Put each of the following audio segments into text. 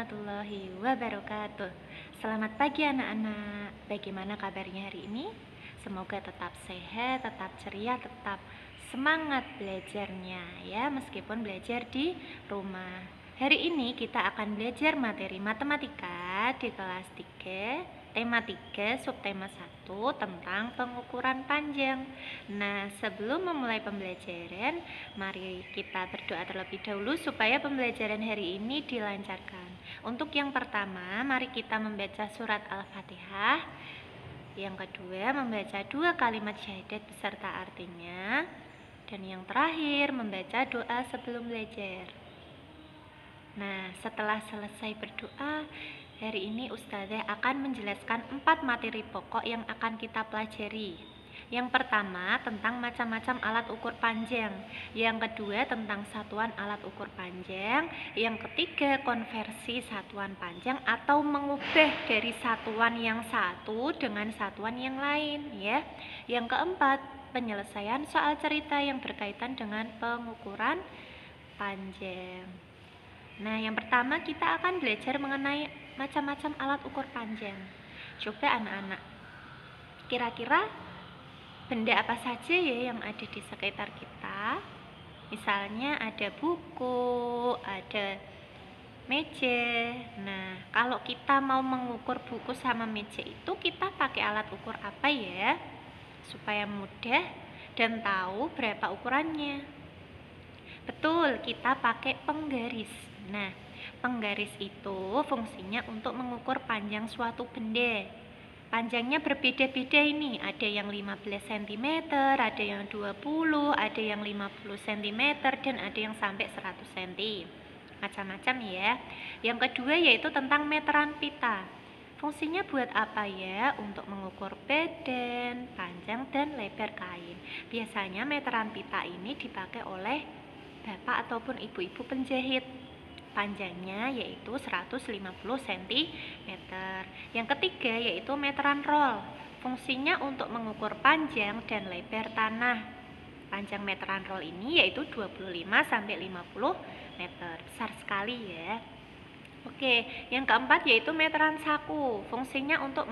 warahmatullahi wabarakatuh. Selamat pagi anak-anak. Bagaimana kabarnya hari ini? Semoga tetap sehat, tetap ceria, tetap semangat belajarnya ya, meskipun belajar di rumah. Hari ini kita akan belajar materi matematika di kelas 3, tema 3, subtema 1 tentang pengukuran panjang. Nah, sebelum memulai pembelajaran, mari kita berdoa terlebih dahulu supaya pembelajaran hari ini dilancarkan. Untuk yang pertama, mari kita membaca surat Al-Fatihah. Yang kedua, membaca 2 kalimat syahadat beserta artinya. Dan yang terakhir, membaca doa sebelum belajar. Nah, setelah selesai berdoa, hari ini Ustazah akan menjelaskan 4 materi pokok yang akan kita pelajari. Yang pertama tentang macam-macam alat ukur panjang. Yang kedua tentang satuan alat ukur panjang. Yang ketiga konversi satuan panjang atau mengubah dari satuan yang satu dengan satuan yang lain ya. Yang keempat penyelesaian soal cerita yang berkaitan dengan pengukuran panjang. Nah, yang pertama kita akan belajar mengenai macam-macam alat ukur panjang. Coba anak-anak, kira-kira benda apa saja ya yang ada di sekitar kita? Misalnya ada buku, ada meja. Nah, kalau kita mau mengukur buku sama meja itu kita pakai alat ukur apa ya? Supaya mudah dan tahu berapa ukurannya. Betul, kita pakai penggaris. Nah, penggaris itu fungsinya untuk mengukur panjang suatu benda. Panjangnya berbeda-beda ini, ada yang 15 cm, ada yang 20, ada yang 50 cm, dan ada yang sampai 100 cm. Macam-macam ya. Yang kedua yaitu tentang meteran pita. Fungsinya buat apa ya? Untuk mengukur badan, panjang, dan lebar kain. Biasanya meteran pita ini dipakai oleh bapak ataupun ibu-ibu penjahit. Panjangnya yaitu 150 cm. Yang ketiga yaitu meteran roll. Fungsinya untuk mengukur panjang dan lebar tanah. Panjang meteran roll ini yaitu 25 sampai 50 meter. Besar sekali ya. Oke, yang keempat yaitu meteran saku. Fungsinya untuk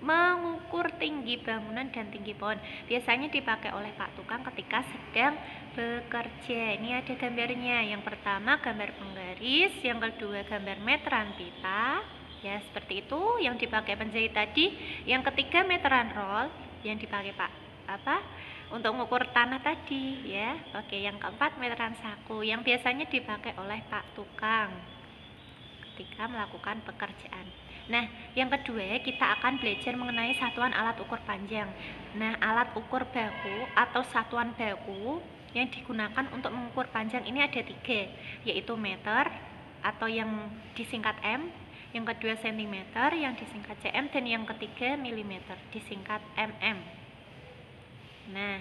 mengukur tinggi bangunan dan tinggi pohon. Biasanya dipakai oleh Pak Tukang ketika sedang bekerja. Ini ada gambarnya. Yang pertama gambar penggaris, yang kedua gambar meteran pita. Ya, seperti itu yang dipakai penjahit tadi. Yang ketiga meteran roll yang dipakai untuk mengukur tanah tadi ya. Oke, yang keempat meteran saku yang biasanya dipakai oleh Pak Tukang ketika melakukan pekerjaan. Nah, yang kedua kita akan belajar mengenai satuan alat ukur panjang. Nah, alat ukur baku atau satuan baku yang digunakan untuk mengukur panjang ini ada 3, yaitu meter atau yang disingkat M, yang kedua sentimeter yang disingkat cm, dan yang ketiga milimeter disingkat mm. Nah,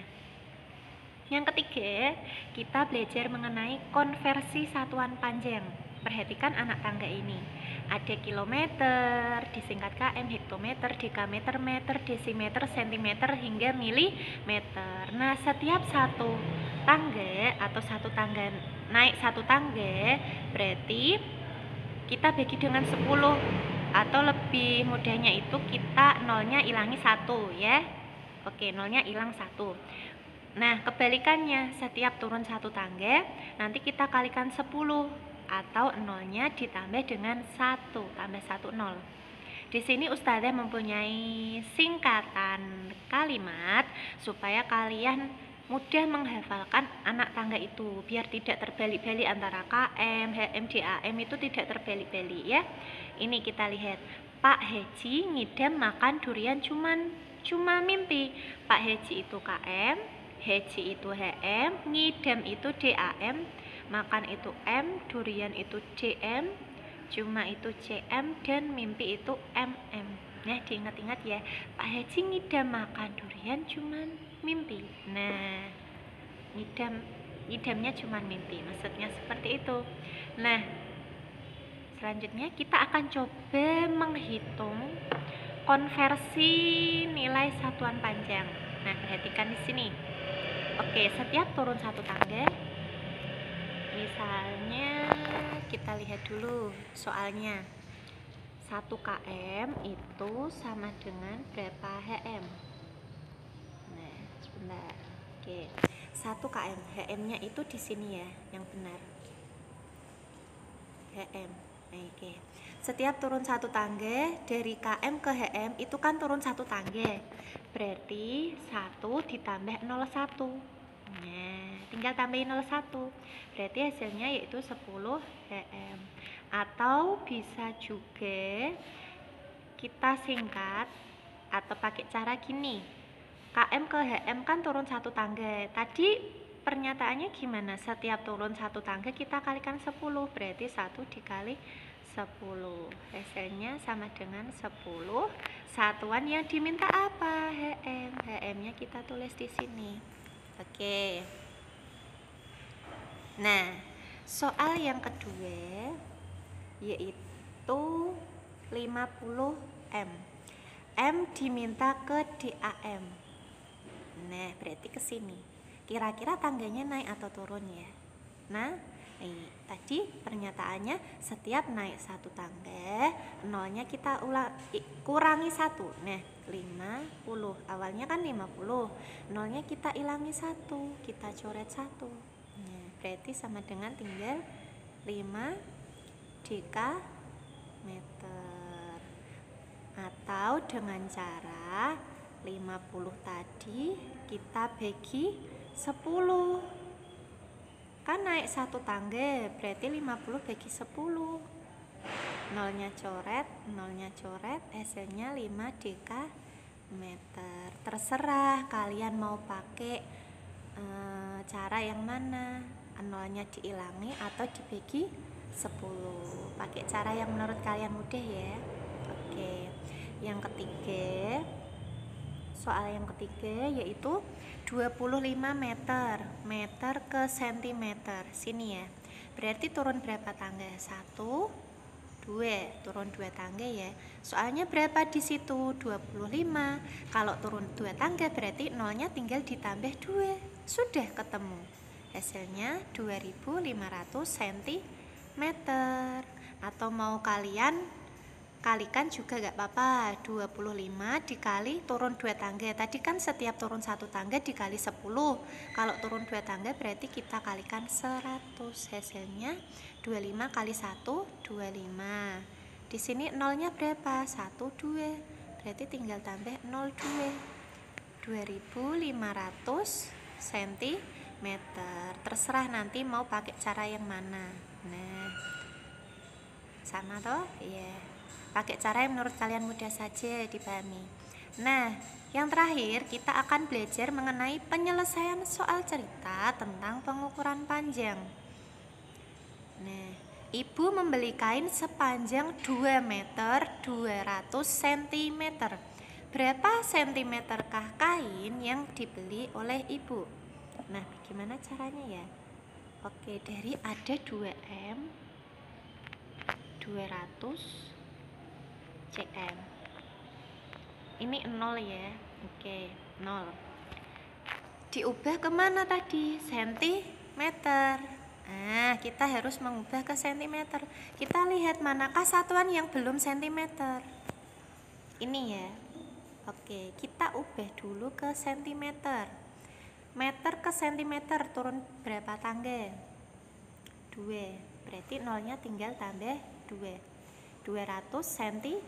yang ketiga kita belajar mengenai konversi satuan panjang. Perhatikan anak tangga ini. Ada kilometer, disingkat km, hektometer, dekameter, meter, desimeter, sentimeter, hingga milimeter. Nah, setiap satu tangga atau naik satu tangga berarti kita bagi dengan 10. Atau lebih mudahnya itu kita nolnya ilangi 1 ya. Oke, nolnya hilang 1. Nah, kebalikannya, setiap turun satu tangga nanti kita kalikan 10 atau nolnya ditambah dengan 1, tambah 1 0. Di sini Ustazah mempunyai singkatan kalimat supaya kalian mudah menghafalkan anak tangga itu biar tidak terbalik-balik antara KM, HM, DAM itu tidak terbalik-balik ya. Ini kita lihat, Pak Haji ngidam makan durian cuma mimpi. Pak Haji itu KM, Haji itu HM, ngidam itu DAM, makan itu M, durian itu DM, cuma itu CM, dan mimpi itu MM. Nah, diingat-ingat ya, Pak Haji ngidam makan durian cuma mimpi. Nah, ngidamnya cuma mimpi, maksudnya seperti itu. Nah, selanjutnya kita akan coba menghitung konversi nilai satuan panjang. Nah, perhatikan di sini. Oke, setiap turun satu tangga, misalnya kita lihat dulu soalnya. 1 km itu sama dengan berapa HM? Nah, sebentar. Oke. 1 km, HM-nya itu di sini ya, yang benar. HM. Oke. Setiap turun 1 tangga dari km ke HM itu kan turun 1 tangga. Berarti 1 ditambah 01. Nah, tinggal tambahin 01. Berarti hasilnya yaitu 10 HM. Atau bisa juga kita singkat atau pakai cara gini. KM ke HM kan turun 1 tangga. Tadi pernyataannya gimana? Setiap turun 1 tangga kita kalikan 10. Berarti 1 dikali 10. Hasilnya sama dengan 10. Satuan yang diminta apa? HM. HM-nya kita tulis di sini. Oke. Nah, soal yang kedua yaitu 50 M. M diminta ke DAM. Nah, berarti ke sini. Kira-kira tangganya naik atau turun ya? Nah, tadi pernyataannya setiap naik 1 tangga, nolnya kita kurangi 1. Nah, 50. Awalnya kan 50. Nolnya kita hilangi 1, kita coret 1. Nah, berarti sama dengan tinggal 5 dekameter. Atau dengan cara 50 tadi kita bagi 10. Kan naik 1 tangga, berarti 50 bagi 10. Nolnya coret, hasilnya 5 dekameter. Terserah kalian mau pakai cara yang mana, nolnya dihilangi atau dibagi 10. Pakai cara yang menurut kalian mudah ya. Oke. Yang ketiga, soal yang ketiga yaitu 25 meter ke sentimeter. Sini ya. Berarti turun berapa tangga? 1, 2. Turun 2 tangga ya. Soalnya berapa di situ? 25. Kalau turun 2 tangga berarti nolnya tinggal ditambah 2. Sudah ketemu. Hasilnya 2500 cm. Atau mau kalian kalikan juga gak apa-apa. 25 dikali turun 2 tangga. Tadi kan setiap turun 1 tangga dikali 10. Kalau turun 2 tangga berarti kita kalikan 100. Hasilnya 25 kali 1, 25. Di sini nolnya berapa? 1, 2. Berarti tinggal tambah 02. 2500 cm. Terserah nanti mau pakai cara yang mana. Nah, sama toh? Iya. Pakai cara yang menurut kalian mudah saja dipahami. Nah, yang terakhir kita akan belajar mengenai penyelesaian soal cerita tentang pengukuran panjang. Nah, ibu membeli kain sepanjang 2 meter 200 cm. Berapa sentimeterkah kain yang dibeli oleh ibu? Nah, bagaimana caranya ya? Oke, dari ada 2M 200 cm. Ini 0 ya. Oke, 0. Diubah kemana tadi? Sentimeter. Nah, kita harus mengubah ke sentimeter. Kita lihat manakah satuan yang belum sentimeter. Ini ya. Oke, kita ubah dulu ke sentimeter. Meter ke sentimeter turun berapa tangga? 2. Berarti nolnya tinggal tambah 2. 200 cm.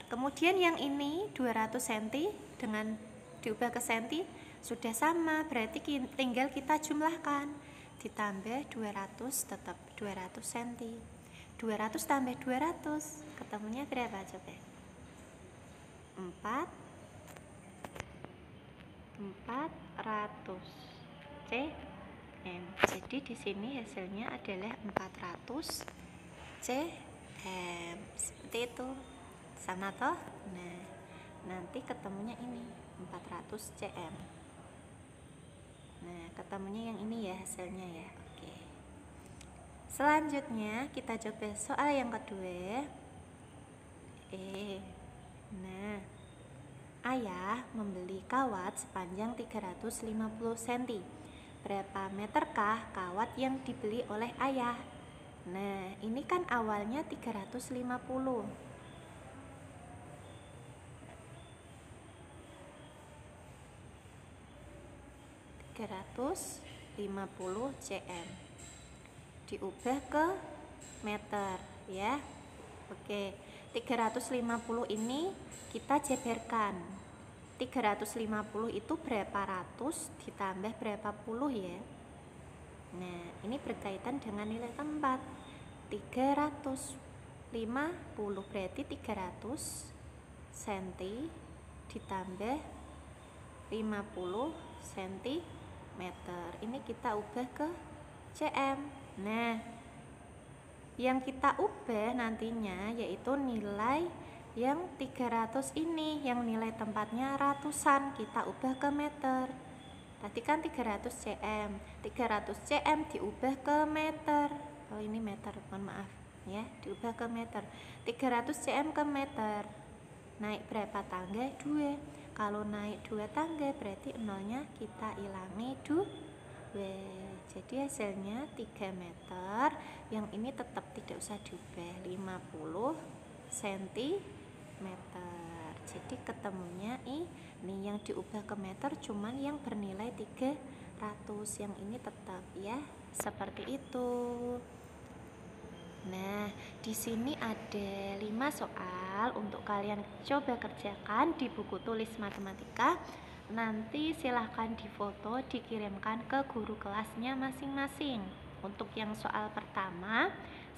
Kemudian yang ini 200 cm dengan diubah ke senti sudah sama, berarti tinggal kita jumlahkan, ditambah 200 tetap 200 cm. 200 tambah 200 ketemunya berapa coba? 400 cm. Jadi di sini hasilnya adalah 400 cm. Seperti itu. Sama toh? Nah, nanti ketemunya ini 400 cm. Nah, ketemunya yang ini ya hasilnya ya. Oke. Selanjutnya kita coba soal yang kedua. Nah, ayah membeli kawat sepanjang 350 cm. Berapa meterkah kawat yang dibeli oleh ayah? Nah, ini kan awalnya 350. 350 cm. Diubah ke meter ya. Oke, 350 ini kita jeberkan. 350 itu berapa ratus ditambah berapa puluh ya. Nah, ini berkaitan dengan nilai tempat. 350 berarti 300 cm ditambah 50 cm. Ini kita ubah ke cm. Nah, yang kita ubah nantinya yaitu nilai yang 300 ini, yang nilai tempatnya ratusan, kita ubah ke meter. Tadi kan 300 cm. 300 cm diubah ke meter. Oh, ini meter, mohon maaf ya, diubah ke meter. 300 cm ke meter. Naik berapa tangga? 2. Kalau naik 2 tangga berarti nolnya kita ilangi 2. Jadi hasilnya 3 meter. Yang ini tetap tidak usah diubah, 50 cm. Jadi ketemunya ini yang diubah ke meter cuman yang bernilai 300. Yang ini tetap ya, seperti itu. Nah, di sini ada 5 soal untuk kalian coba kerjakan di buku tulis matematika. Nanti silahkan difoto, dikirimkan ke guru kelasnya masing-masing. Untuk yang soal pertama,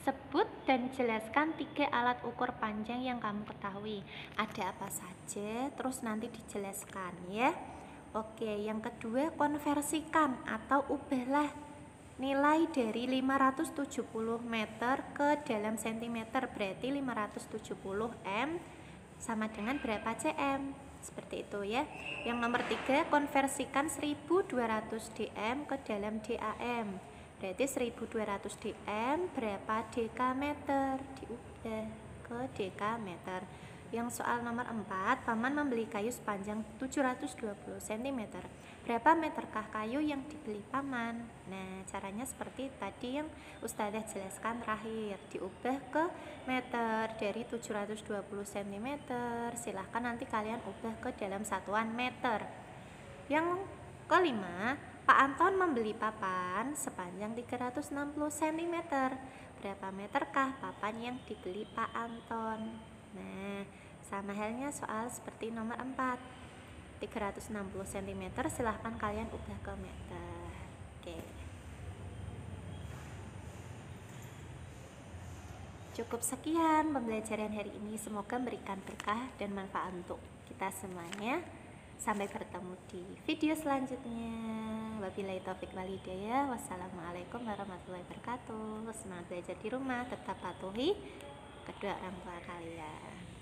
sebut dan jelaskan 3 alat ukur panjang yang kamu ketahui. Ada apa saja, terus nanti dijelaskan ya. Oke, yang kedua, konversikan atau ubahlah nilai dari 570 meter ke dalam centimeter. Berarti 570 M sama dengan berapa cm? Seperti itu ya. Yang nomor 3, konversikan 1200 dm ke dalam DAM. Berarti 1200 dm berapa dekameter? Diubah ke dekameter. Yang soal nomor 4, Paman membeli kayu sepanjang 720 cm. Berapa meterkah kayu yang dibeli Paman? Nah, caranya seperti tadi yang Ustazah jelaskan terakhir. Diubah ke meter dari 720 cm. Silahkan nanti kalian ubah ke dalam satuan meter. Yang kelima, Pak Anton membeli papan sepanjang 360 cm. Berapa meterkah papan yang dibeli Pak Anton? Nah, sama halnya soal seperti nomor 4. 360 cm silahkan kalian ubah ke meter. Oke. Cukup sekian pembelajaran hari ini. Semoga memberikan berkah dan manfaat untuk kita semuanya. Sampai bertemu di video selanjutnya. Wabillahi taufik wal hidayah. Wassalamualaikum warahmatullahi wabarakatuh. Semangat belajar di rumah, tetap patuhi kedua orang tua kalian.